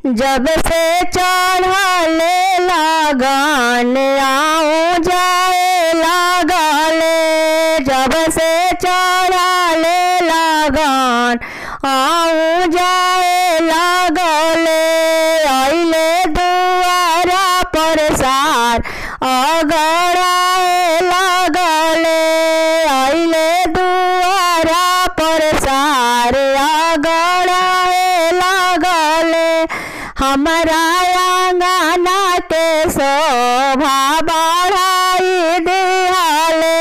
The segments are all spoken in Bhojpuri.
जब से चढ़ले लगन आऊँ जाए लागले, जब से चढ़ले लगन आऊँ जाए लागले। अइले दुआरा पर सार अगड़ाए लागले, अइले दुआरा पर सार अगड़ाए लागले। हमारा आंगना के शोभा बढ़ाई दिहले,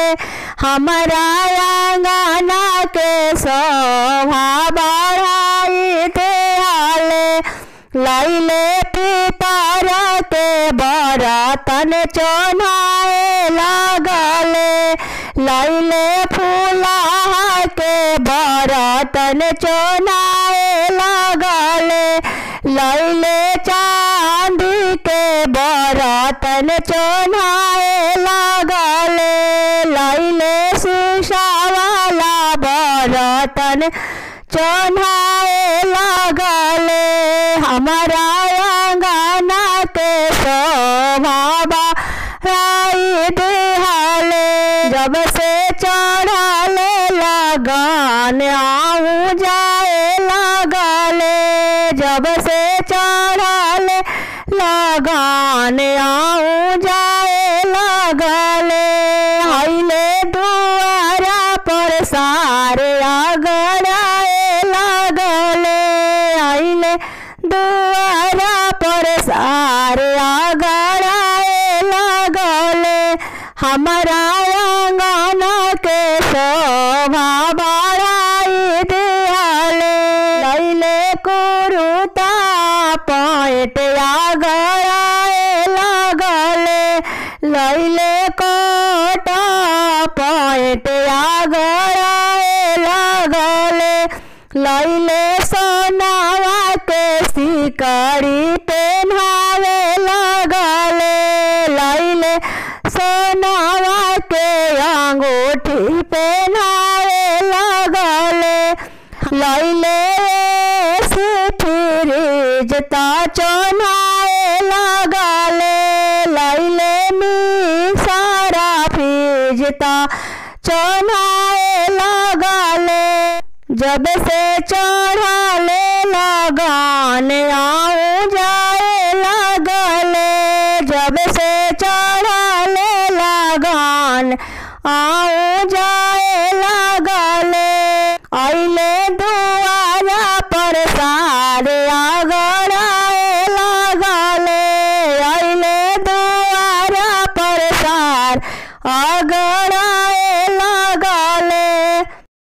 हमारा आंगना के शोभा बढ़ाई दिहले। लैले पितर के बरतन चोनाए लागले, लैले फूलहा के बरतन चोनाए लागले। लैले चांदी के बरतन चोनाए लागले, लैले शीशा वाला बरतन चोनाए लागले। हमारा आंगना के शोभा बढ़ाई दिहले, जब से चढ़ले लगन आऊँ जाए लागले, जब से चढ़ले लगन आऊँ जाए लागले। अइले दुआरा पर सार अगड़ाए लागले, अइले दुआरा पर सार अगड़ाए लागले। हमारा आंगना के शोभा बढ़ाई दिहले, लैले कुरुता पैंट अगड़ाए लागले, लैले कोटा पैंट अगड़ाए लागले। लैले सोनावा के सिकड़ी पहनावे लागले, लैले सोनावा के अंगूठी पहनावे लागले। लैले फ्रिज ता चोनाए लागले, लैले सारा फ्रिज ता चोनाए लागले। जब से चढ़ले लगन